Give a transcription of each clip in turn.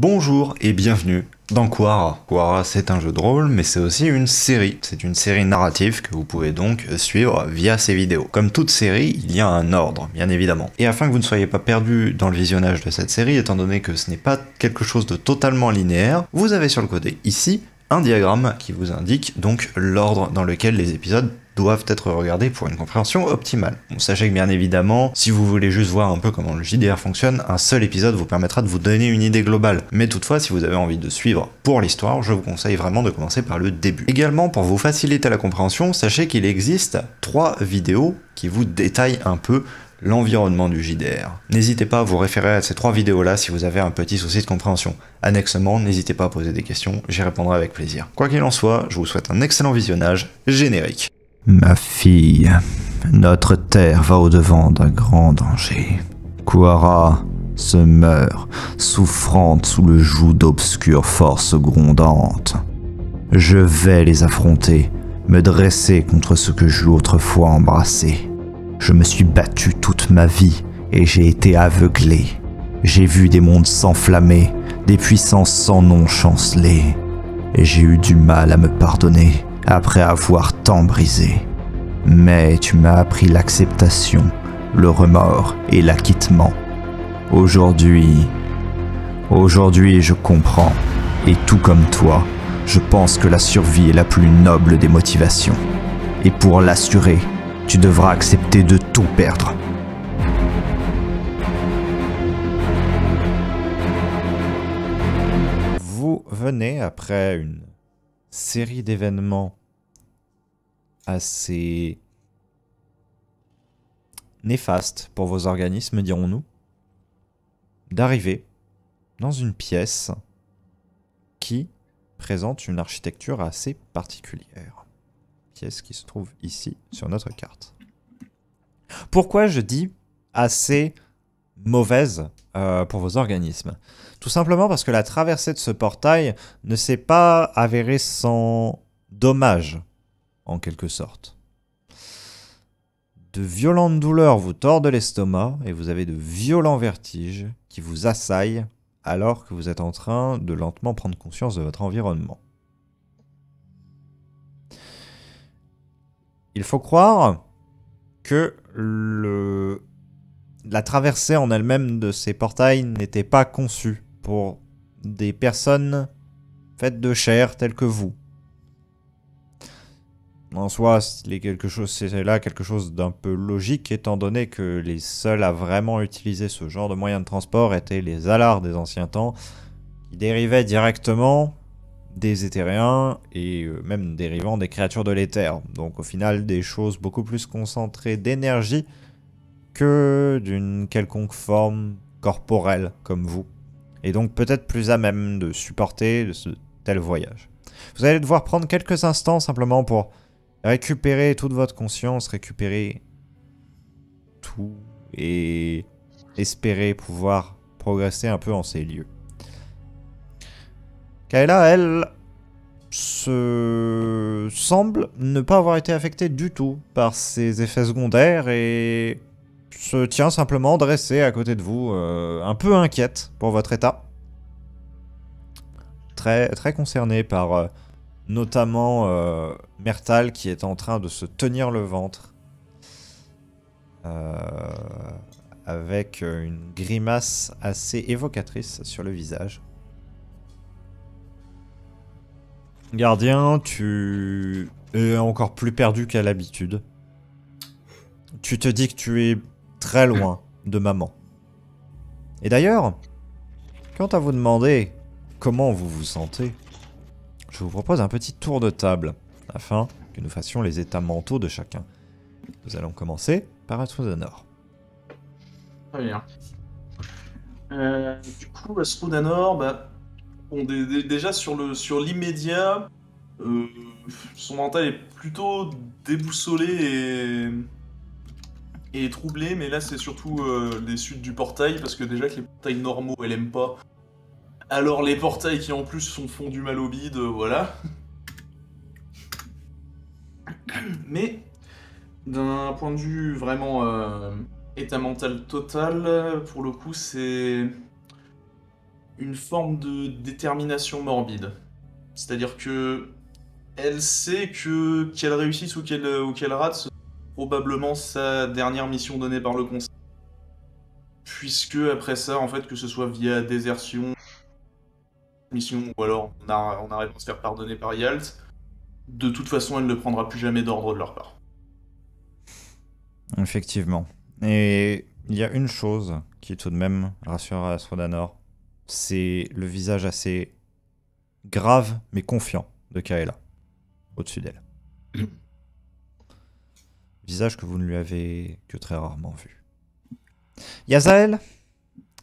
Bonjour et bienvenue dans Quara. Quara, c'est un jeu de rôle, mais c'est aussi une série. C'est une série narrative que vous pouvez donc suivre via ces vidéos. Comme toute série, il y a un ordre, bien évidemment. Et afin que vous ne soyez pas perdu dans le visionnage de cette série, étant donné que ce n'est pas quelque chose de totalement linéaire, vous avez sur le côté, ici, un diagramme qui vous indique donc l'ordre dans lequel les épisodes doivent être regardés pour une compréhension optimale. Bon, sachez que bien évidemment, si vous voulez juste voir un peu comment le JDR fonctionne, un seul épisode vous permettra de vous donner une idée globale. Mais toutefois, si vous avez envie de suivre pour l'histoire, je vous conseille vraiment de commencer par le début. Également, pour vous faciliter la compréhension, sachez qu'il existe 3 vidéos qui vous détaillent un peu l'environnement du JDR. N'hésitez pas à vous référer à ces 3 vidéos-là si vous avez un petit souci de compréhension. Annexement, n'hésitez pas à poser des questions, j'y répondrai avec plaisir. Quoi qu'il en soit, je vous souhaite un excellent visionnage générique. Ma fille, notre terre va au-devant d'un grand danger. Quara se meurt, souffrante sous le joug d'obscures forces grondantes. Je vais les affronter, me dresser contre ce que j'eus autrefois embrassé. Je me suis battu toute ma vie et j'ai été aveuglé. J'ai vu des mondes s'enflammer, des puissances sans nom chanceler. Et j'ai eu du mal à me pardonner après avoir tant brisé. Mais tu m'as appris l'acceptation, le remords et l'acquittement. Aujourd'hui, je comprends. Et tout comme toi, je pense que la survie est la plus noble des motivations. Et pour l'assurer, tu devras accepter de tout perdre. Vous venez après une série d'événements assez néfastes pour vos organismes, dirons-nous, d'arriver dans une pièce qui présente une architecture assez particulière. Pièce qui se trouve ici sur notre carte. Pourquoi je dis assez mauvaise pour vos organismes? Tout simplement parce que la traversée de ce portail ne s'est pas avérée sans dommages, en quelque sorte. De violentes douleurs vous tordent l'estomac et vous avez de violents vertiges qui vous assaillent alors que vous êtes en train de lentement prendre conscience de votre environnement. Il faut croire que la traversée en elle-même de ces portails n'était pas conçue pour des personnes faites de chair telles que vous. En soi, c'est là quelque chose d'un peu logique, étant donné que les seuls à vraiment utiliser ce genre de moyens de transport étaient les alards des anciens temps, qui dérivaient directement des éthériens et même dérivant des créatures de l'éther. Donc au final, des choses beaucoup plus concentrées d'énergie que d'une quelconque forme corporelle comme vous. Et donc peut-être plus à même de supporter de ce tel voyage. Vous allez devoir prendre quelques instants simplement pour récupérer toute votre conscience, récupérer tout et espérer pouvoir progresser un peu en ces lieux. Kayla, elle, semble ne pas avoir été affectée du tout par ces effets secondaires et se tient simplement dressée à côté de vous, un peu inquiète pour votre état. Très concernée par notamment Mertal qui est en train de se tenir le ventre avec une grimace assez évocatrice sur le visage. Gardien, tu es encore plus perdu qu'à l'habitude. Tu te dis que tu es très loin de maman. Et d'ailleurs, quant à vous demander comment vous vous sentez, je vous propose un petit tour de table afin que nous fassions les états mentaux de chacun. Nous allons commencer par Astrudanor. Très bien. Du coup, Astrudanor, bon, déjà sur l'immédiat, son mental est plutôt déboussolé et troublé, mais là c'est surtout les suites du portail, parce que déjà que les portails normaux elle aime pas. Alors les portails qui en plus font du mal au bide, voilà. Mais d'un point de vue vraiment état mental total, pour le coup c'est une forme de détermination morbide. C'est-à-dire que elle sait que qu'elle réussisse ou qu'elle rate, c'est probablement sa dernière mission donnée par le conseil. Puisque après ça, en fait, que ce soit via désertion, mission, ou alors on arrive à se faire pardonner par Yalt, de toute façon, elle ne prendra plus jamais d'ordre de leur part. Effectivement. Et il y a une chose qui tout de même rassurera Asrodanor, c'est le visage assez grave mais confiant de Kaela, au-dessus d'elle. Visage que vous ne lui avez que très rarement vu. Yazael,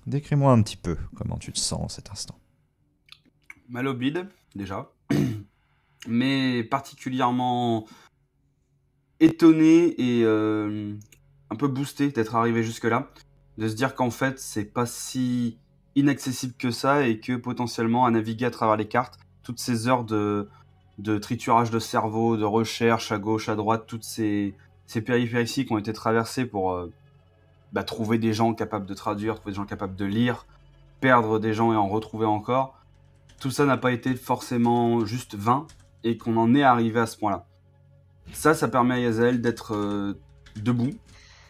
décris-moi un petit peu comment tu te sens en cet instant. Mal au bide, déjà. Mais particulièrement étonné et un peu boosté d'être arrivé jusque-là. De se dire qu'en fait, c'est pas si inaccessible que ça et que potentiellement à naviguer à travers les cartes, toutes ces heures de triturage de cerveau, de recherche à gauche, à droite, toutes ces périphéries qui ont été traversées pour trouver des gens capables de traduire, trouver des gens capables de lire, perdre des gens et en retrouver encore. Tout ça n'a pas été forcément juste vain et qu'on en est arrivé à ce point-là. Ça permet à Yazael d'être debout,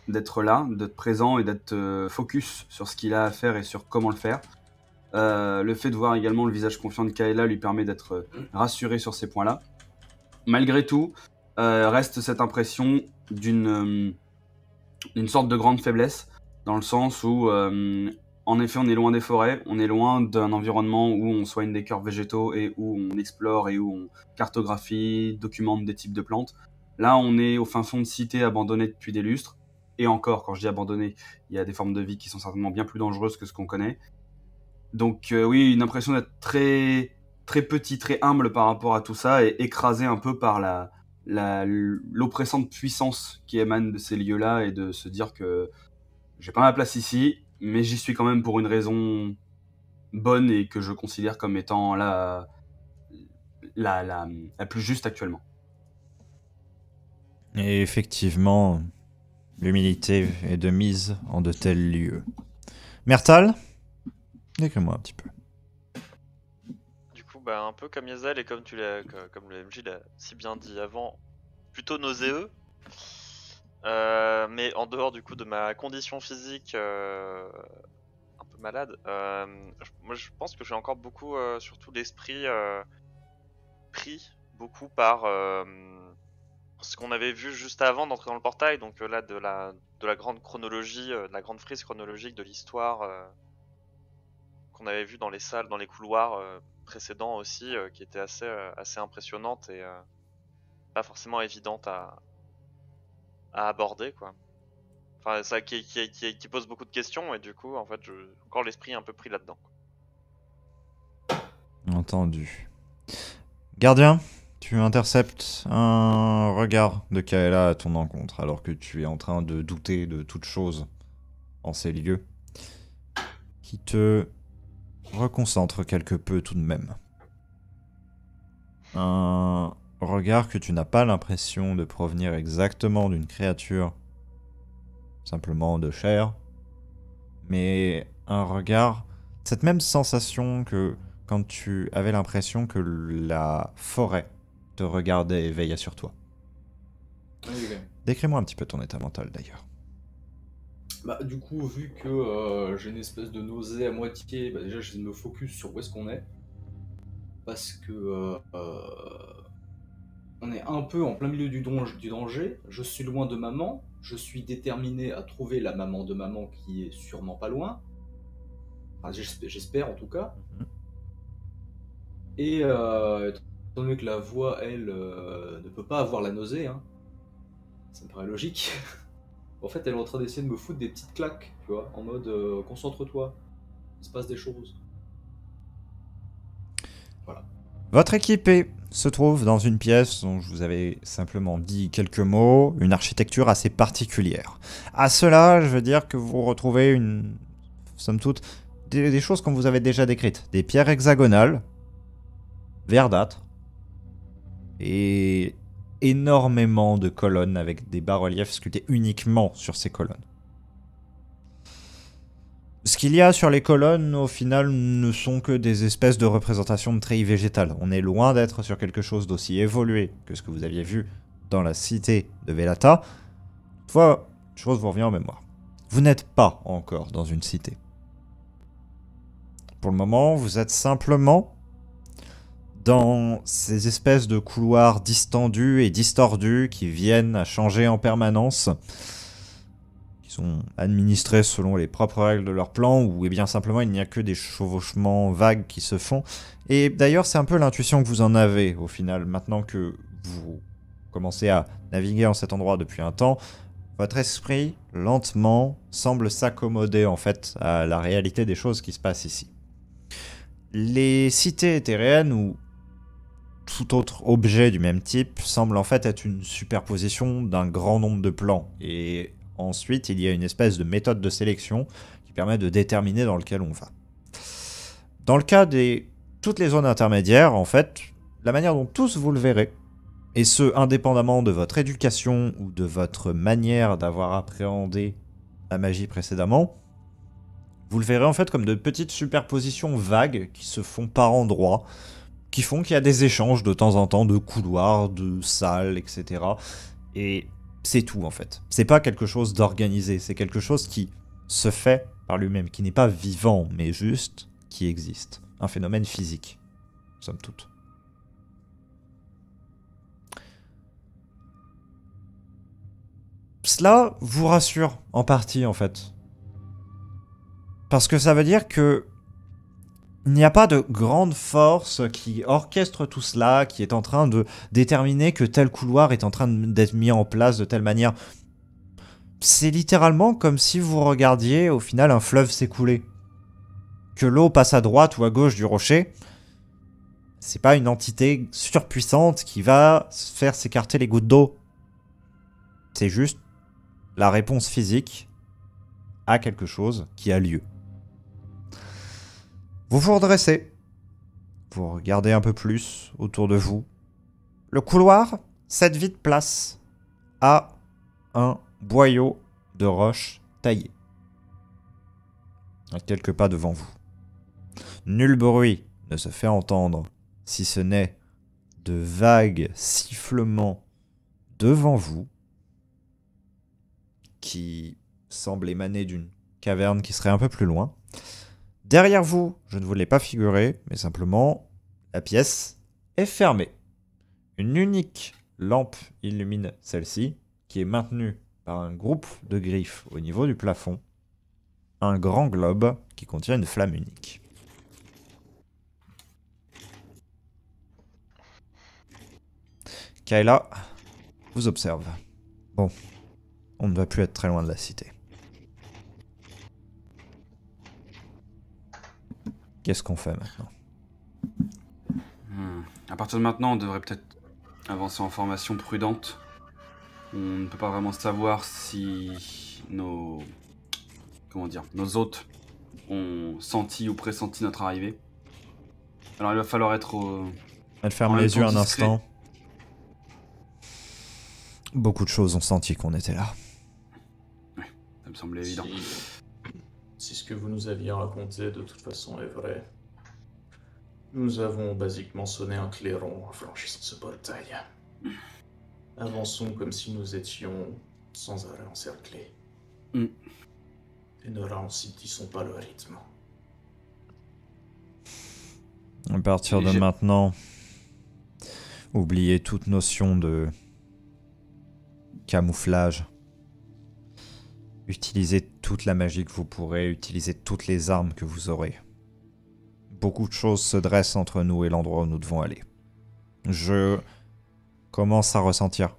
d'être là, d'être présent et d'être focus sur ce qu'il a à faire et sur comment le faire. Le fait de voir également le visage confiant de Kaela lui permet d'être rassuré sur ces points-là. Malgré tout, reste cette impression d'une sorte de grande faiblesse, dans le sens où, en effet, on est loin des forêts, on est loin d'un environnement où on soigne des cœurs végétaux et où on explore et où on cartographie, documente des types de plantes. Là, on est au fin fond de cités abandonnées depuis des lustres. Et encore, quand je dis abandonnées, il y a des formes de vie qui sont certainement bien plus dangereuses que ce qu'on connaît. Donc oui, une impression d'être très, très petit, très humble par rapport à tout ça et écrasé un peu par l'oppressante puissance qui émane de ces lieux-là et de se dire que j'ai pas ma place ici, mais j'y suis quand même pour une raison bonne et que je considère comme étant la plus juste actuellement. Et effectivement, l'humilité est de mise en de tels lieux. Mertal, décris-moi un petit peu. Du coup, un peu comme Yazael et comme comme le MJ l'a si bien dit avant, plutôt nauséeux. Mais en dehors du coup de ma condition physique un peu malade, moi je pense que j'ai encore beaucoup, surtout l'esprit pris beaucoup par ce qu'on avait vu juste avant d'entrer dans le portail, donc là de la grande chronologie, de la grande frise chronologique de l'histoire qu'on avait vu dans les salles, dans les couloirs précédents aussi, qui était assez impressionnante et pas forcément évidente à aborder, quoi. Enfin, ça qui pose beaucoup de questions et du coup, en fait, encore l'esprit un peu pris là-dedans. Entendu. Gardien, tu interceptes un regard de Kaela à ton encontre alors que tu es en train de douter de toute chose en ces lieux, qui te reconcentre quelque peu tout de même. Un regard que tu n'as pas l'impression de provenir exactement d'une créature simplement de chair, mais un regard, cette même sensation que quand tu avais l'impression que la forêt te regardait et veillait sur toi. Okay. Décris-moi un petit peu ton état mental d'ailleurs. Du coup, vu que j'ai une espèce de nausée à moitié, déjà j'essaie de me focus sur où est-ce qu'on est. Parce que on est un peu en plein milieu du danger, je suis loin de maman, je suis déterminé à trouver la maman de maman qui est sûrement pas loin. Enfin, j'espère en tout cas. Et étant donné que la voix, elle, ne peut pas avoir la nausée, hein, ça me paraît logique. En fait, elle est en train d'essayer de me foutre des petites claques, tu vois, en mode concentre-toi, il se passe des choses. Voilà. Votre équipée se trouve dans une pièce dont je vous avais simplement dit quelques mots, une architecture assez particulière. À cela, je veux dire que vous retrouvez somme toute, des choses qu'on vous avait déjà décrites. Des pierres hexagonales, verdâtres, et énormément de colonnes avec des bas-reliefs sculptés uniquement sur ces colonnes. Ce qu'il y a sur les colonnes, au final, ne sont que des espèces de représentations de treillis végétales. On est loin d'être sur quelque chose d'aussi évolué que ce que vous aviez vu dans la cité de Velata. Toutefois, une chose vous revient en mémoire. Vous n'êtes pas encore dans une cité. Pour le moment, vous êtes simplement dans ces espèces de couloirs distendus et distordus qui viennent à changer en permanence, qui sont administrés selon les propres règles de leur plan, ou bien simplement il n'y a que des chevauchements vagues qui se font. Et d'ailleurs, c'est un peu l'intuition que vous en avez au final, maintenant que vous commencez à naviguer en cet endroit depuis un temps. Votre esprit, lentement, semble s'accommoder en fait à la réalité des choses qui se passent ici. Les cités éthéréennes ou tout autre objet du même type semble en fait être une superposition d'un grand nombre de plans. Et ensuite, il y a une espèce de méthode de sélection qui permet de déterminer dans lequel on va. Dans le cas de toutes les zones intermédiaires, en fait, la manière dont tous vous le verrez, et ce, indépendamment de votre éducation ou de votre manière d'avoir appréhendé la magie précédemment, vous le verrez en fait comme de petites superpositions vagues qui se font par endroits, qui font qu'il y a des échanges de temps en temps de couloirs, de salles, etc. Et c'est tout en fait. C'est pas quelque chose d'organisé, c'est quelque chose qui se fait par lui-même, qui n'est pas vivant, mais juste qui existe. Un phénomène physique, somme toute. Cela vous rassure en partie en fait. Parce que ça veut dire que il n'y a pas de grande force qui orchestre tout cela, qui est en train de déterminer que tel couloir est en train d'être mis en place de telle manière. C'est littéralement comme si vous regardiez au final un fleuve s'écouler. Que l'eau passe à droite ou à gauche du rocher, c'est pas une entité surpuissante qui va faire s'écarter les gouttes d'eau. C'est juste la réponse physique à quelque chose qui a lieu. Vous vous redressez. Vous regardez un peu plus autour de vous. Le couloir cède vite place à un boyau de roche taillé. À quelques pas devant vous. Nul bruit ne se fait entendre, si ce n'est de vagues sifflements devant vous, qui semble émaner d'une caverne qui serait un peu plus loin. Derrière vous, je ne vous l'ai pas figuré, mais simplement, la pièce est fermée. Une unique lampe illumine celle-ci, qui est maintenue par un groupe de griffes au niveau du plafond. Un grand globe qui contient une flamme unique. Kayla vous observe. Bon, on ne va plus être très loin de la cité. Qu'est-ce qu'on fait maintenant? À partir de maintenant, on devrait peut-être avancer en formation prudente. On ne peut pas vraiment savoir si nos hôtes ont senti ou pressenti notre arrivée. Alors il va falloir être Elle ferme les yeux un instant. Beaucoup de choses ont senti qu'on était là. Oui, ça me semblait évident. Si ce que vous nous aviez raconté de toute façon est vrai, nous avons basiquement sonné un clairon en franchissant ce portail. Avançons comme si nous étions sans arrêt encerclés. Et ne ralentissons pas le rythme. À partir de maintenant, oubliez toute notion de camouflage. Utilisez toute la magie que vous pourrez, utilisez toutes les armes que vous aurez. Beaucoup de choses se dressent entre nous et l'endroit où nous devons aller. Je commence à ressentir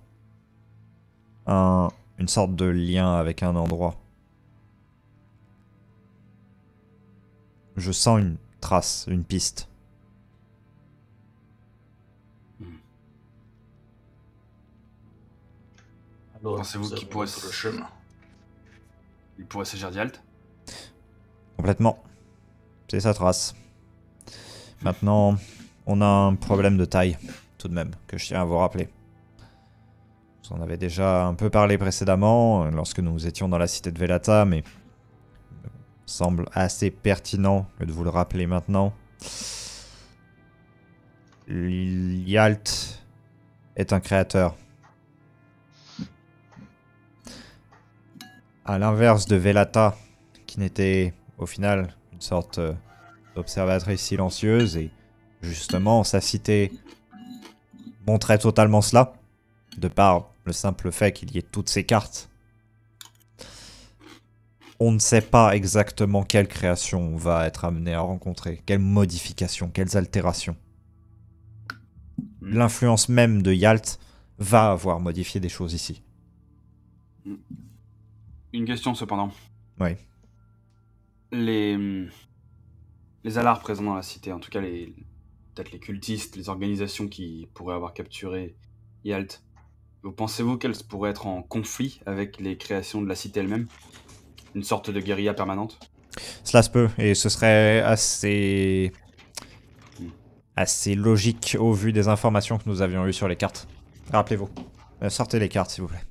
une sorte de lien avec un endroit. Je sens une trace, une piste. Alors, pensez-vous qu'il pourrait le chemin. Il pourrait s'agir d'Yalt? Complètement. C'est sa trace. Maintenant, on a un problème de taille, tout de même, que je tiens à vous rappeler. Vous en avez déjà un peu parlé précédemment, lorsque nous étions dans la cité de Velata, mais semble assez pertinent que de vous le rappeler maintenant. Yalt est un créateur. À l'inverse de Velata, qui n'était au final une sorte d'observatrice silencieuse, et justement sa cité montrait totalement cela, de par le simple fait qu'il y ait toutes ces cartes. On ne sait pas exactement quelle création on va être amené à rencontrer, quelles modifications, quelles altérations. L'influence même de Yalt va avoir modifié des choses ici. Une question cependant. Oui. Les alarmes présents dans la cité, en tout cas peut-être les cultistes, les organisations qui pourraient avoir capturé Yalt, pensez-vous qu'elles pourraient être en conflit avec les créations de la cité elle-même? Une sorte de guérilla permanente? Cela se peut, et ce serait assez logique au vu des informations que nous avions eues sur les cartes. Rappelez-vous. Sortez les cartes, s'il vous plaît.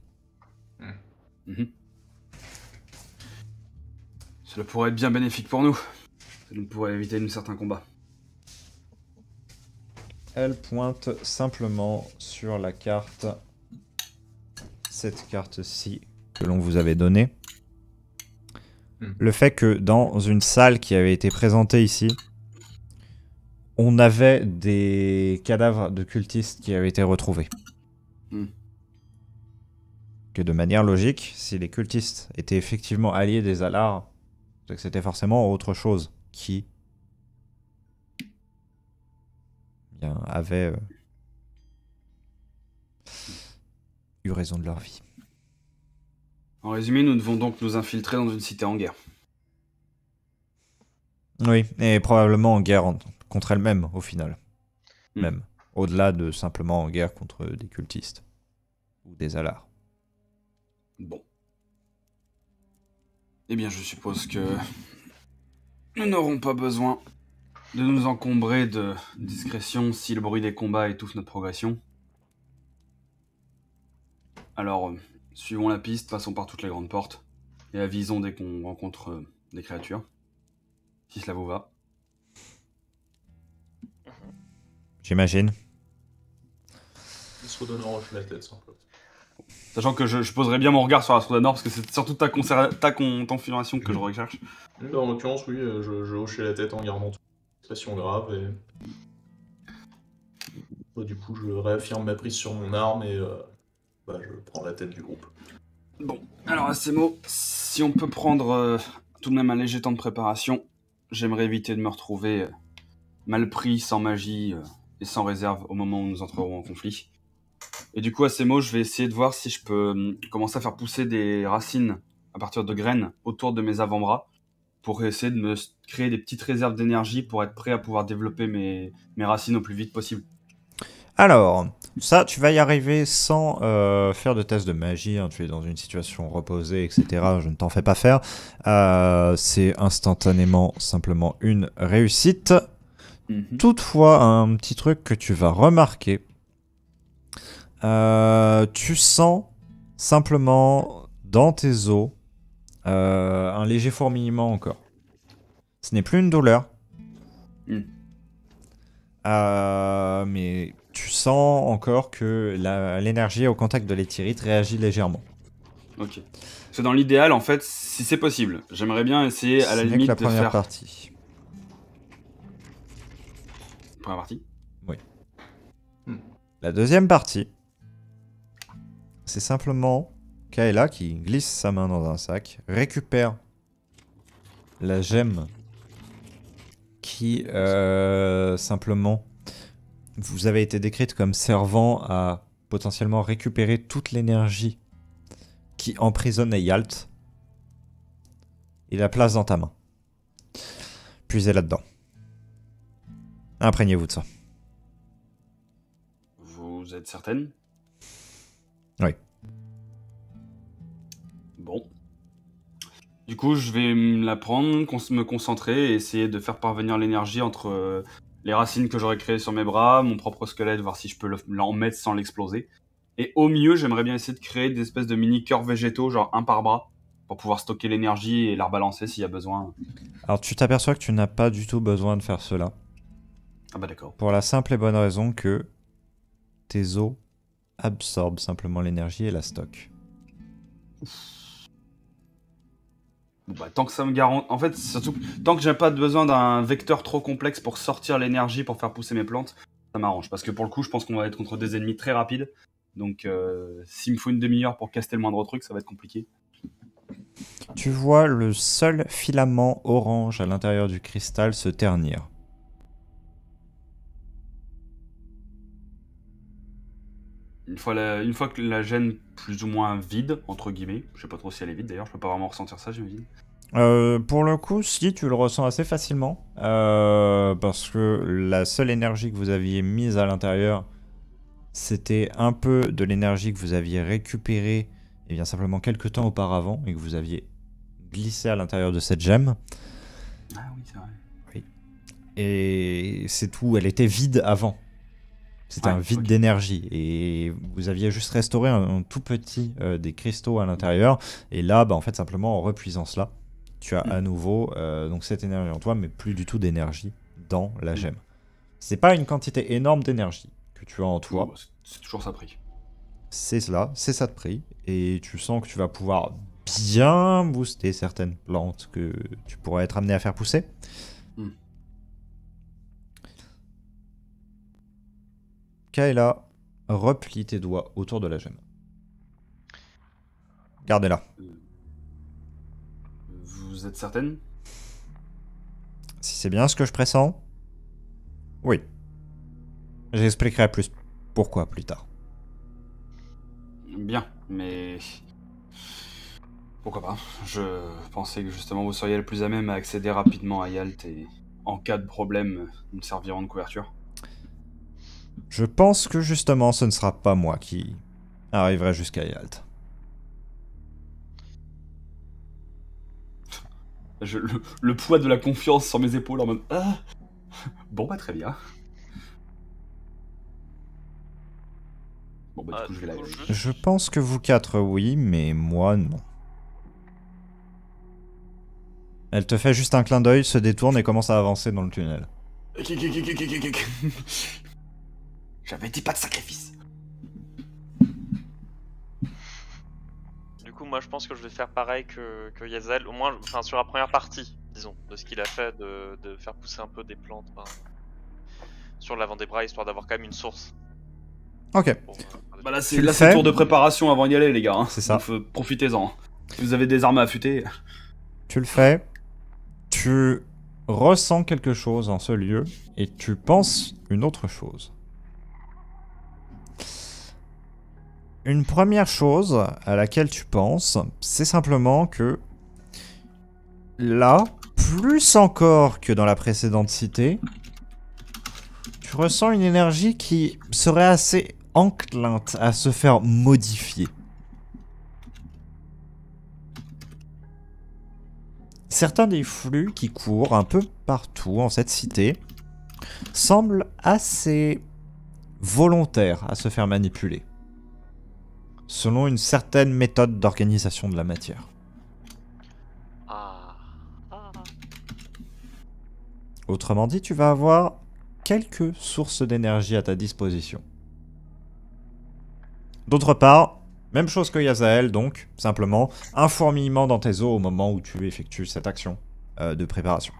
Mhm. Cela pourrait être bien bénéfique pour nous. Ça nous pourrait éviter un certain combat. Elle pointe simplement sur la carte. Cette carte-ci que l'on vous avait donnée. Le fait que dans une salle qui avait été présentée ici, on avait des cadavres de cultistes qui avaient été retrouvés. Que de manière logique, si les cultistes étaient effectivement alliés des Alars, c'est que c'était forcément autre chose qui avait eu raison de leur vie. En résumé, nous devons donc nous infiltrer dans une cité en guerre. Oui, et probablement en guerre contre elle-même, au final. Même. Au-delà de simplement en guerre contre des cultistes. Ou des Alars. Bon. Eh bien, je suppose que nous n'aurons pas besoin de nous encombrer de discrétion si le bruit des combats étouffe notre progression. Alors, suivons la piste, passons par toutes les grandes portes, et avisons dès qu'on rencontre des créatures. Si cela vous va. J'imagine. Il se redonne en hoche la tête, simplement. Sachant que je poserai bien mon regard sur Astro Nord, parce que c'est surtout ta confirmation que je recherche. En l'occurrence, oui, je hochais la tête en gardant toute expression grave, et... du coup, je réaffirme ma prise sur mon arme, et je prends la tête du groupe. Bon, alors à ces mots, si on peut prendre tout de même un léger temps de préparation, j'aimerais éviter de me retrouver mal pris, sans magie et sans réserve au moment où nous entrerons en conflit. Et du coup, à ces mots, je vais essayer de voir si je peux commencer à faire pousser des racines à partir de graines autour de mes avant-bras pour essayer de me créer des petites réserves d'énergie pour être prêt à pouvoir développer mes racines au plus vite possible. Alors, ça, tu vas y arriver sans faire de test de magie, hein, tu es dans une situation reposée, etc. Je ne t'en fais pas faire. C'est instantanément simplement une réussite. Toutefois, un petit truc que tu vas remarquer, tu sens simplement dans tes os un léger fourmillement encore. Ce n'est plus une douleur. Mais tu sens encore que l'énergie au contact de l'éthérite réagit légèrement. Ok. C'est dans l'idéal, en fait, si c'est possible. J'aimerais bien essayer à la limite que la de première faire... partie. Première partie. Oui. La deuxième partie, c'est simplement Kaela qui glisse sa main dans un sac, récupère la gemme qui simplement vous avez été décrite comme servant à potentiellement récupérer toute l'énergie qui emprisonnait Yalt et la place dans ta main. Puisez là-dedans. Imprégnez-vous de ça. Vous êtes certaine? Oui. Bon. Du coup, je vais la prendre, me concentrer et essayer de faire parvenir l'énergie entre les racines que j'aurais créées sur mes bras, mon propre squelette, voir si je peux l'en mettre sans l'exploser. Et au mieux, j'aimerais bien essayer de créer des espèces de mini cœurs végétaux, genre un par bras, pour pouvoir stocker l'énergie et la rebalancer s'il y a besoin. Alors tu t'aperçois que tu n'as pas du tout besoin de faire cela. Ah bah d'accord. Pour la simple et bonne raison que tes os absorbent simplement l'énergie et la stockent. Bon, bah, tant que ça me garantit... En fait, surtout, tant que j'ai pas besoin d'un vecteur trop complexe pour sortir l'énergie pour faire pousser mes plantes, ça m'arrange. Parce que pour le coup, je pense qu'on va être contre des ennemis très rapides. Donc, s'il me faut une demi-heure pour caster le moindre truc, ça va être compliqué. Tu vois le seul filament orange à l'intérieur du cristal se ternir. Une fois que la gêne plus ou moins vide, entre guillemets, je sais pas trop si elle est vide d'ailleurs, je peux pas vraiment ressentir ça, j'imagine. Pour le coup, si, tu le ressens assez facilement. Parce que la seule énergie que vous aviez mise à l'intérieur, c'était un peu de l'énergie que vous aviez récupérée et bien simplement quelques temps auparavant et que vous aviez glissé à l'intérieur de cette gemme. Ah oui, c'est vrai. Oui. Et c'est tout, elle était vide avant. C'était un vide ok. d'énergie et vous aviez juste restauré un tout petit des cristaux à l'intérieur et là, bah, en fait, simplement en repuisant cela, tu as à nouveau donc cette énergie en toi, mais plus du tout d'énergie dans la gemme. C'est pas une quantité énorme d'énergie que tu as en toi, Bon, c'est toujours ça pris. c'est cela, c'est ça de prix et tu sens que tu vas pouvoir bien booster certaines plantes que tu pourrais être amené à faire pousser. Kaela, replie tes doigts autour de la gemme. Gardez-la. Vous êtes certaine? Si c'est bien ce que je pressens, oui. J'expliquerai plus pourquoi plus tard. Bien, mais... Pourquoi pas? Je pensais que justement vous seriez le plus à même à accéder rapidement à Yalt et, en cas de problème, nous servirons de couverture. Je pense que justement ce ne sera pas moi qui arriverai jusqu'à Yalt. Le poids de la confiance sur mes épaules en mode... Ah bon bah très bien. Bon bah du coup je vais la... Je pense que vous quatre oui, mais moi non. Elle te fait juste un clin d'œil, se détourne et commence à avancer dans le tunnel. J'avais dit pas de sacrifice. Du coup, moi je pense que je vais faire pareil que Yazel, au moins enfin, sur la première partie, disons, de ce qu'il a fait, de faire pousser un peu des plantes sur l'avant des bras, histoire d'avoir quand même une source. Ok. Pour, Bah là Tu c'est le le tour fais de préparation avant d'y aller les gars. Hein. C'est ça. Donc, profitez-en. Si vous avez des armes à affûter... Tu le fais. Tu ressens quelque chose en ce lieu et tu penses une autre chose. Une première chose à laquelle tu penses, c'est simplement que là, plus encore que dans la précédente cité, tu ressens une énergie qui serait assez enclinte à se faire modifier. Certains des flux qui courent un peu partout en cette cité semblent assez volontaires à se faire manipuler, selon une certaine méthode d'organisation de la matière. Autrement dit, tu vas avoir quelques sources d'énergie à ta disposition. D'autre part, même chose que Yazael, donc, simplement, un fourmillement dans tes os au moment où tu effectues cette action de préparation.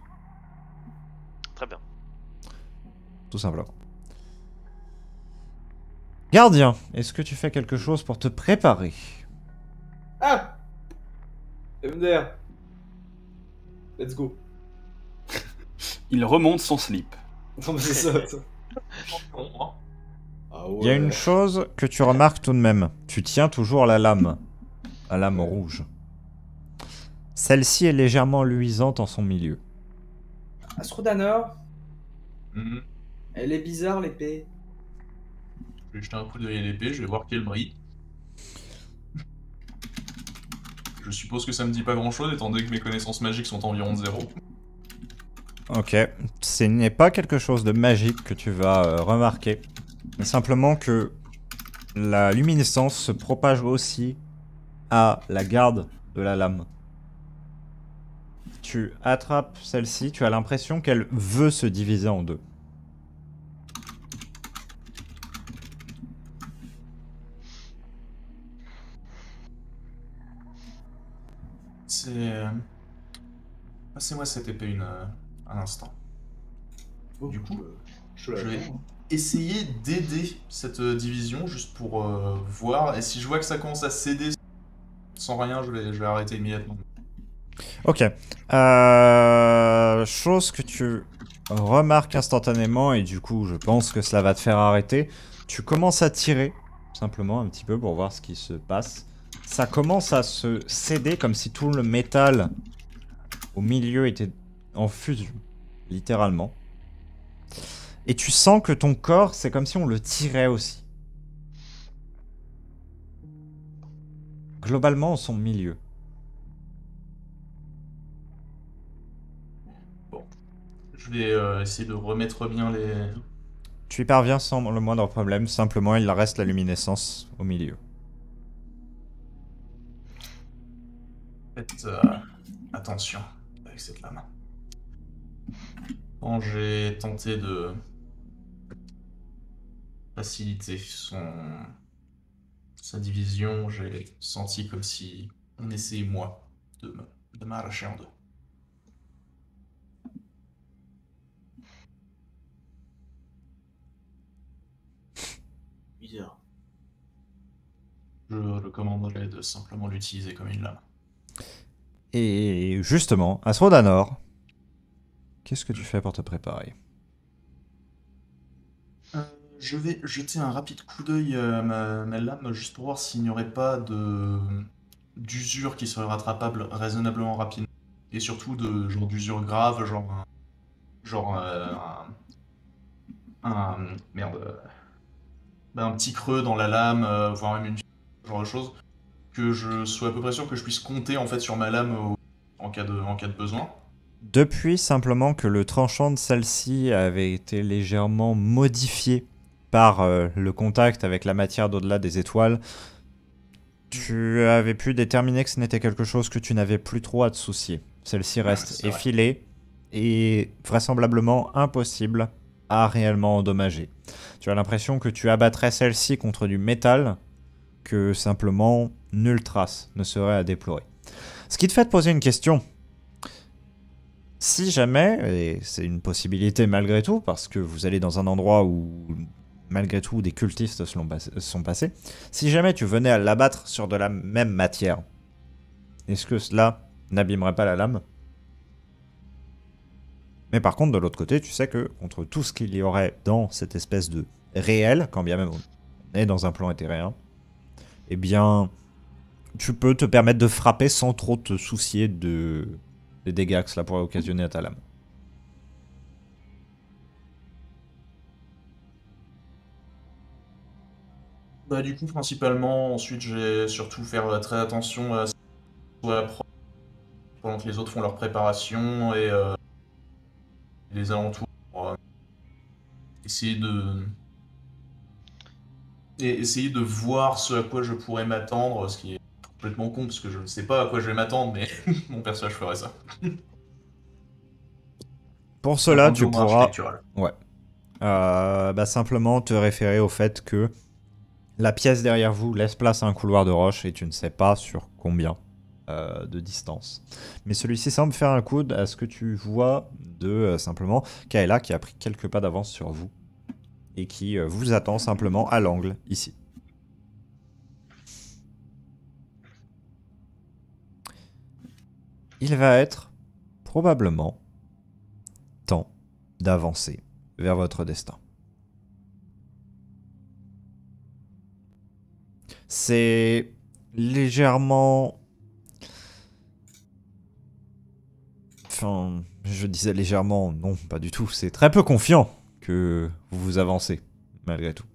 Très bien. Tout simplement. Gardien, est-ce que tu fais quelque chose pour te préparer? Ah MDR. Let's go. Il remonte son slip. Non mais c'est ça. Ah ouais. Il y a une chose que tu remarques tout de même. Tu tiens toujours la lame rouge. Celle-ci est légèrement luisante en son milieu. Astrodanor, Mhm. elle est bizarre l'épée. Je vais jeter un coup d'œil à l'épée, je vais voir quel brille. Je suppose que ça me dit pas grand chose étant donné que mes connaissances magiques sont environ de 0. Ok, ce n'est pas quelque chose de magique que tu vas remarquer, mais simplement que la luminescence se propage aussi à la garde de la lame tu attrapes celle-ci, tu as l'impression qu'elle veut se diviser en deux. Passez-moi cette épée un instant. Oh, Du coup, je je vais l'attends. essayer d'aider cette division juste pour voir. Et si je vois que ça commence à céder sans rien, je vais arrêter immédiatement. Ok. Chose que tu remarques instantanément, et du coup, je pense que cela va te faire arrêter. Tu commences à tirer, simplement, un petit peu, pour voir ce qui se passe. Ça commence à se céder, comme si tout le métal au milieu était en fusion, littéralement. Et tu sens que ton corps, c'est comme si on le tirait aussi. Globalement, en son milieu. Je vais essayer de remettre bien les... Tu y parviens sans le moindre problème, simplement il reste la luminescence au milieu. Faites attention avec cette lame. Quand j'ai tenté de faciliter sa division, j'ai senti comme si on essayait, moi, de m'arracher en deux. Bizarre. Je recommanderais de simplement l'utiliser comme une lame. Et justement, Asrodanor, qu'est-ce que tu fais pour te préparer? Je vais jeter un rapide coup d'œil à ma lame, juste pour voir s'il n'y aurait pas d'usure qui serait rattrapable raisonnablement rapidement. Et surtout d'usure grave, merde, un petit creux dans la lame, voire même ce genre de choses, que je sois à peu près sûr que je puisse compter en fait sur ma lame en cas de besoin. Depuis simplement que le tranchant de celle-ci avait été légèrement modifié par le contact avec la matière d'au-delà des étoiles, tu avais pu déterminer que ce n'était quelque chose que tu n'avais plus trop à te soucier. Celle-ci reste c'est vrai. effilée et vraisemblablement impossible à réellement endommager. Tu as l'impression que tu abattrais celle-ci contre du métal, que simplement nulle trace ne serait à déplorer. Ce qui te fait te poser une question. Si jamais, et c'est une possibilité malgré tout, parce que vous allez dans un endroit où malgré tout des cultistes sont passés, si jamais tu venais à l'abattre sur de la même matière, est-ce que cela n'abîmerait pas la lame? Mais par contre, de l'autre côté, tu sais que contre tout ce qu'il y aurait dans cette espèce de réel, quand bien même on est dans un plan éthérien, eh bien, tu peux te permettre de frapper sans trop te soucier des dégâts que cela pourrait occasionner à ta lame. Bah du coup principalement ensuite je vais surtout faire très attention à ce qu'on soit propre pendant que les autres font leur préparation et les alentours pour essayer essayer de voir ce à quoi je pourrais m'attendre, ce qui est complètement con parce que je ne sais pas à quoi je vais m'attendre, mais mon personnage ferait ça. Pour cela, tu D'un point de vue pourras architectural. simplement te référer au fait que la pièce derrière vous laisse place à un couloir de roche et tu ne sais pas sur combien de distance. Mais celui-ci semble faire un coude à ce que tu vois de simplement Kaela qui a pris quelques pas d'avance sur vous et qui vous attend simplement à l'angle ici. Il va être probablement temps d'avancer vers votre destin. C'est légèrement... Enfin, je disais légèrement, non, pas du tout. C'est très peu confiant que vous avancez, malgré tout.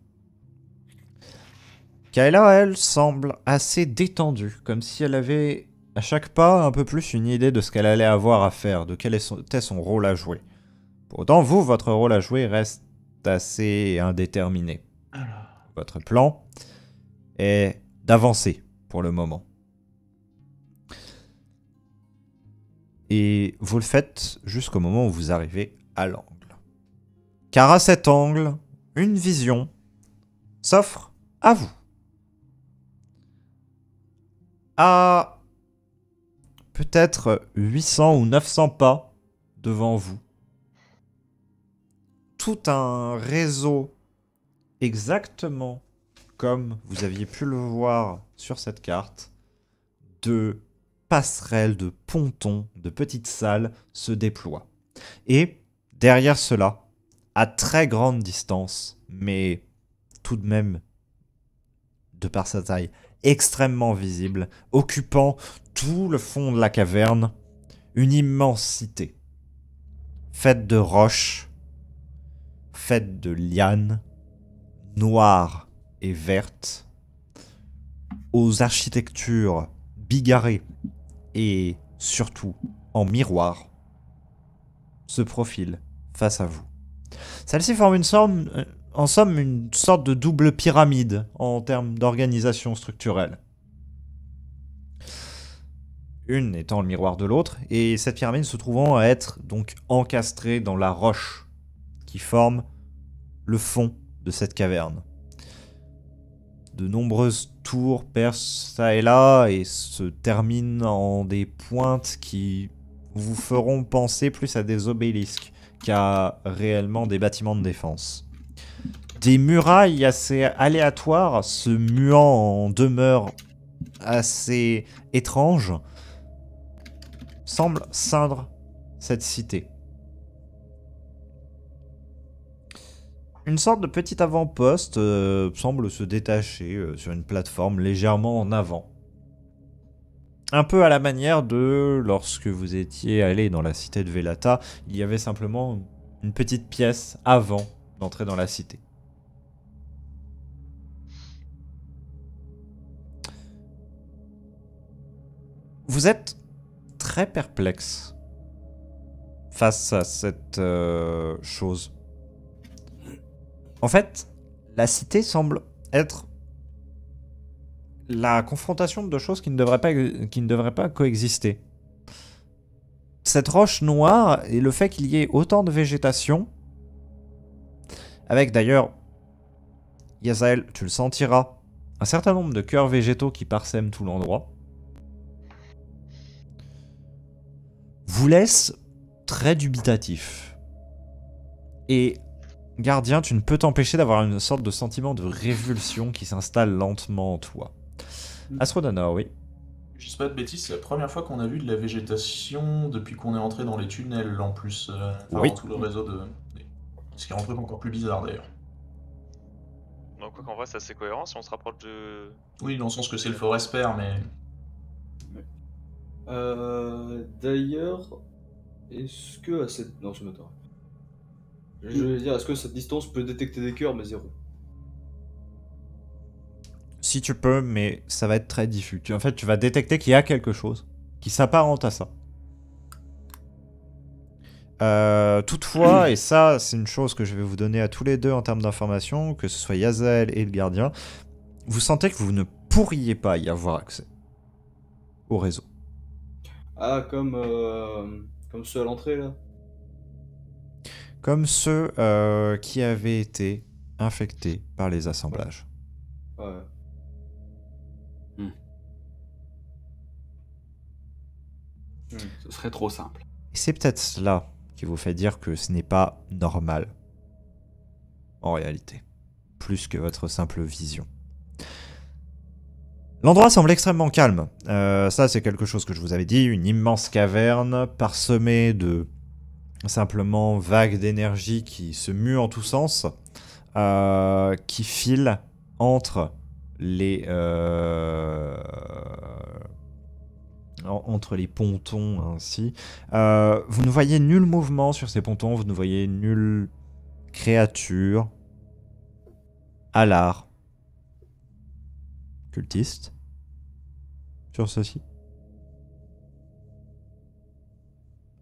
Kaela, elle, semble assez détendue, comme si elle avait à chaque pas un peu plus une idée de ce qu'elle allait avoir à faire, de quel était son rôle à jouer. Pour autant, vous, votre rôle à jouer reste assez indéterminé. Votre plan est d'avancer pour le moment. Et vous le faites jusqu'au moment où vous arrivez à l'angle. Car à cet angle, une vision s'offre à vous. À peut-être 800 ou 900 pas devant vous, tout un réseau exactement comme vous aviez pu le voir sur cette carte, de passerelles, de pontons, de petites salles se déploient. Et derrière cela, à très grande distance, mais tout de même, de par sa taille, extrêmement visible, occupant tout le fond de la caverne, une immense cité, faite de roches, faite de lianes, noires et vertes, aux architectures bigarrées et surtout en miroir, se profile face à vous. Celle-ci forme en somme une sorte de double pyramide en termes d'organisation structurelle. Une étant le miroir de l'autre, et cette pyramide se trouvant à être donc encastrée dans la roche qui forme le fond de cette caverne. De nombreuses tours percent ça et là et se terminent en des pointes qui vous feront penser plus à des obélisques qu'à réellement des bâtiments de défense. Des murailles assez aléatoires se muant en demeures assez étranges semblent ceindre cette cité. Une sorte de petit avant-poste semble se détacher sur une plateforme légèrement en avant. Un peu à la manière de lorsque vous étiez allé dans la cité de Velata, il y avait simplement une petite pièce avant d'entrer dans la cité. Vous êtes très perplexe face à cette chose. En fait, la cité semble être la confrontation de deux choses qui ne devraient pas coexister. Cette roche noire et le fait qu'il y ait autant de végétation, avec d'ailleurs, Yazael, tu le sentiras, un certain nombre de cœurs végétaux qui parsèment tout l'endroit, vous laisse très dubitatif. Et Gardien, tu ne peux t'empêcher d'avoir une sorte de sentiment de révulsion qui s'installe lentement en toi. Astrodana, oui. Je dis pas de bêtises, c'est la première fois qu'on a vu de la végétation depuis qu'on est entré dans les tunnels en plus. Oui. Dans tout le réseau de. Ce qui rend le truc encore plus bizarre d'ailleurs. Donc, quoi qu'en vrai, c'est assez cohérent si on se rapproche de. Oui, dans le sens que c'est le Forester, mais. D'ailleurs, est-ce que à cette... Non, c'est maintenant. Je veux dire, est-ce que cette distance peut détecter des cœurs, mais zéro? Si tu peux, mais ça va être très diffus. En fait, tu vas détecter qu'il y a quelque chose qui s'apparente à ça. Toutefois, et ça, c'est une chose que je vais vous donner à tous les deux en termes d'informations, que ce soit Yazael et le gardien, vous sentez que vous ne pourriez pas y avoir accès au réseau. Ah, comme ceux à l'entrée, là? Comme ceux qui avaient été infectés par les assemblages. Ouais. Ce serait trop simple. Et c'est peut-être cela qui vous fait dire que ce n'est pas normal, en réalité, plus que votre simple vision. L'endroit semble extrêmement calme. Ça, c'est quelque chose que je vous avais dit, une immense caverne parsemée de simplement vagues d'énergie qui se muent en tous sens, qui filent entre les pontons ainsi. Vous ne voyez nul mouvement sur ces pontons, vous ne voyez nulle créature, alard, cultiste sur ceci.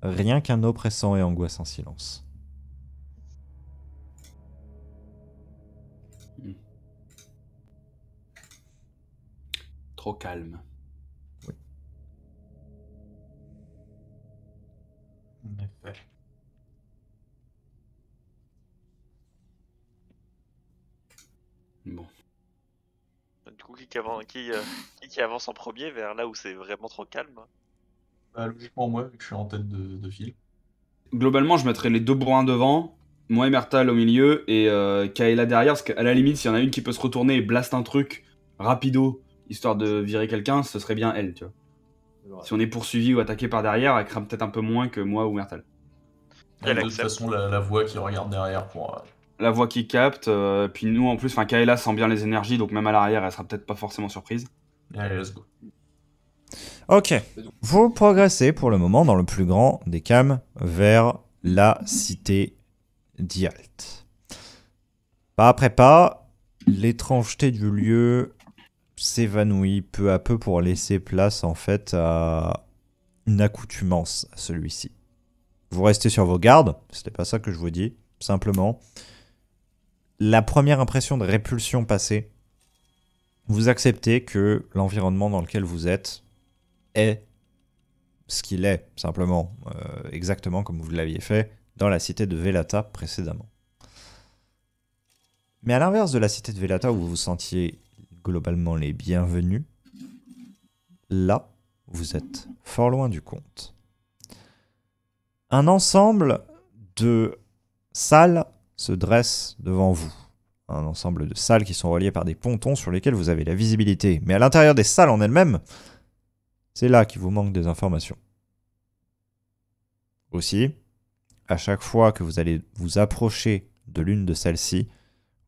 Rien qu'un oppressant et angoissant silence. Trop calme. Oui. Bon. Du coup, qui avance en premier vers là où c'est vraiment trop calme? Bah, logiquement, moi, vu que je suis en tête de file. Globalement, je mettrais les deux bourrins devant, moi et Mertal au milieu, et Kaela derrière, parce qu'à la limite, s'il y en a une qui peut se retourner et blast un truc rapido, histoire de virer quelqu'un, ce serait bien elle, tu vois. C'est vrai. Si on est poursuivi ou attaqué par derrière, elle crame peut-être un peu moins que moi ou Mertal. Elle De toute accepte. façon, la voix qui regarde derrière pour. La voix qui capte, puis nous en plus, Kaela sent bien les énergies, donc même à l'arrière, elle sera peut-être pas forcément surprise. Allez, let's go. Ok. Vous progressez pour le moment dans le plus grand des cams vers la cité d'Yalt. Pas après pas, l'étrangeté du lieu s'évanouit peu à peu pour laisser place en fait à une accoutumance à celui-ci. Vous restez sur vos gardes, c'était pas ça que je vous dis, simplement. La première impression de répulsion passée, vous acceptez que l'environnement dans lequel vous êtes est ce qu'il est, simplement, exactement comme vous l'aviez fait dans la cité de Velata précédemment. Mais à l'inverse de la cité de Velata où vous vous sentiez globalement les bienvenus, là, vous êtes fort loin du compte. Un ensemble de salles se dresse devant vous. Un ensemble de salles qui sont reliées par des pontons sur lesquels vous avez la visibilité. Mais à l'intérieur des salles en elles-mêmes, c'est là qu'il vous manque des informations. Aussi, à chaque fois que vous allez vous approcher de l'une de celles-ci,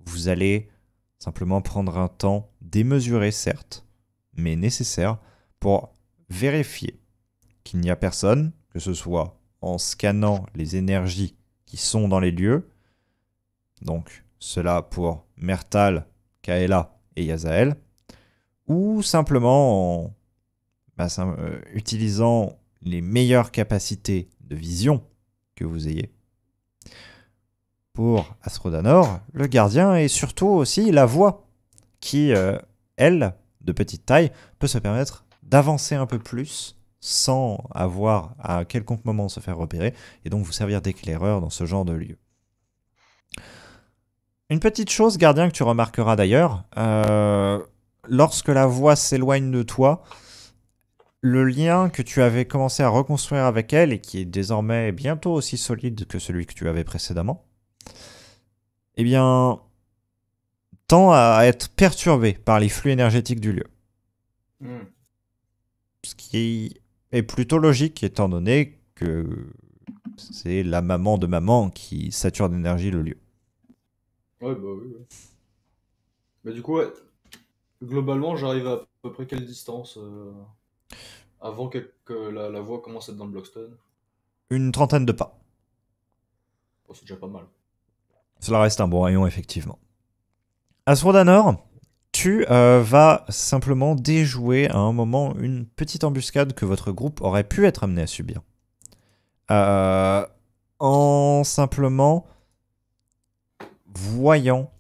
vous allez simplement prendre un temps démesuré, certes, mais nécessaire pour vérifier qu'il n'y a personne, que ce soit en scannant les énergies qui sont dans les lieux, donc cela pour Mertal, Kaela et Yazael, ou simplement en utilisant les meilleures capacités de vision que vous ayez. Pour Astrodanor, le gardien et surtout aussi la voix qui, elle, de petite taille, peut se permettre d'avancer un peu plus sans avoir à quelconque moment se faire repérer et donc vous servir d'éclaireur dans ce genre de lieu. Une petite chose, gardien, que tu remarqueras d'ailleurs, lorsque la voix s'éloigne de toi, le lien que tu avais commencé à reconstruire avec elle et qui est désormais bientôt aussi solide que celui que tu avais précédemment, eh bien, tend à être perturbé par les flux énergétiques du lieu. Ce qui est plutôt logique étant donné que c'est la maman de maman qui sature d'énergie le lieu. Ouais, bah oui. Ouais. Mais du coup, ouais, globalement, j'arrive à peu près quelle distance avant que la voie commence à être dans le Blockstone? Une trentaine de pas. Oh, c'est déjà pas mal. Cela reste un bon rayon, effectivement. Astrodanor, tu vas simplement déjouer à un moment une petite embuscade que votre groupe aurait pu être amené à subir. En simplement voyant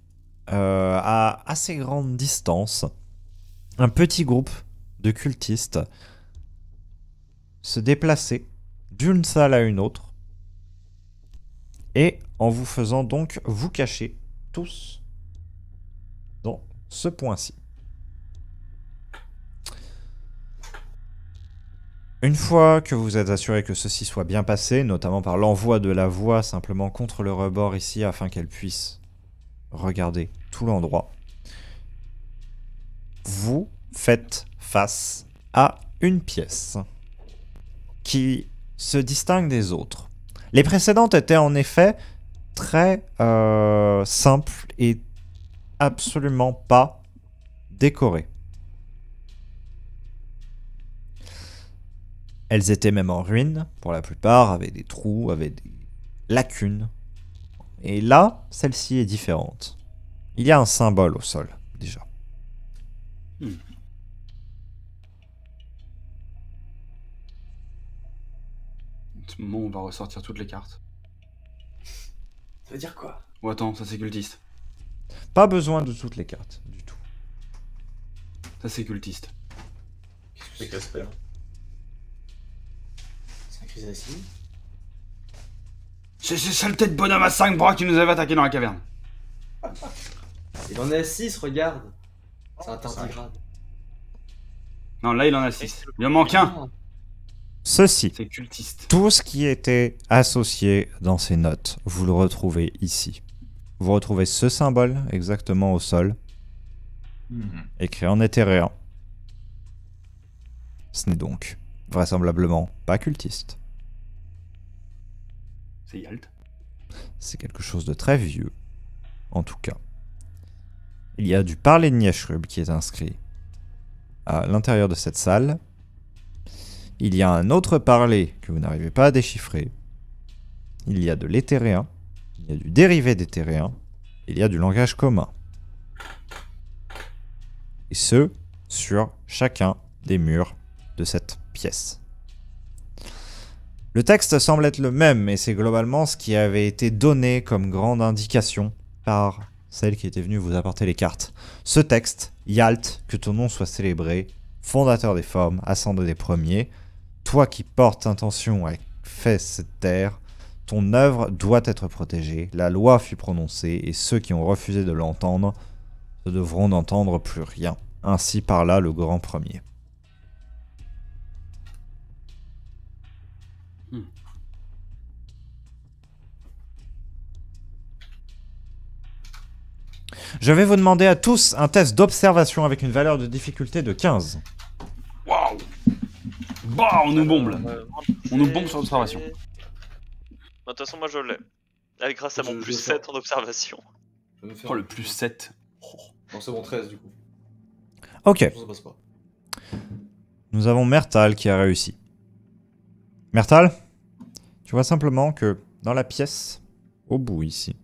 à assez grande distance un petit groupe de cultistes se déplacer d'une salle à une autre et en vous faisant donc vous cacher tous dans ce point-ci. Une fois que vous êtes assuré que ceci soit bien passé, notamment par l'envoi de la voix simplement contre le rebord ici afin qu'elle puisse regarder tout l'endroit, vous faites face à une pièce qui se distingue des autres. Les précédentes étaient en effet très simples et absolument pas décorées. Elles étaient même en ruine, pour la plupart, avec des trous, avec des lacunes. Et là, celle-ci est différente. Il y a un symbole au sol, déjà. À ce moment, on va ressortir toutes les cartes. Ça veut dire quoi? Oh, attends, ça c'est cultiste. Pas besoin de toutes les cartes, du tout. Ça c'est cultiste. C'est Casper. C'est un chrysacier? C'est ces sales têtes bonhomme à 5 bras qui nous avaient attaqué dans la caverne. Il en a 6, regarde. C'est un tardigrade. Non, là, il en a 6. Il en manque un. Ceci, C'est cultiste. tout ce qui était associé dans ces notes, vous le retrouvez ici. Vous retrouvez ce symbole exactement au sol, écrit en éthéréen. Ce n'est donc vraisemblablement pas cultiste. C'est Yalt. C'est quelque chose de très vieux, en tout cas. Il y a du parler de Nieshrub qui est inscrit à l'intérieur de cette salle. Il y a un autre parler que vous n'arrivez pas à déchiffrer. Il y a de l'éthéréen. Il y a du dérivé d'éthéréen. Il y a du langage commun. Et ce, sur chacun des murs de cette pièce. Le texte semble être le même, et c'est globalement ce qui avait été donné comme grande indication par celle qui était venue vous apporter les cartes. Ce texte, Yalt, que ton nom soit célébré, fondateur des formes, ascendant des premiers, toi qui portes intention à faire cette terre, ton œuvre doit être protégée, la loi fut prononcée, et ceux qui ont refusé de l'entendre ne devront n'entendre plus rien. Ainsi parla le grand premier. Je vais vous demander à tous un test d'observation avec une valeur de difficulté de 15. Waouh. Bah, on nous bombe là. On nous bombe sur l'observation. De toute façon, moi je l'ai. Avec grâce à mon Je plus vais faire. 7 en observation. Je vais me faire Oh, le plus 7. Non, c'est bon, 13 du coup. Ok, Ça passe pas. nous avons Mertal qui a réussi. Mertal, tu vois simplement que dans la pièce, au bout ici,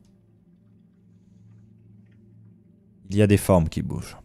il y a des formes qui bougent.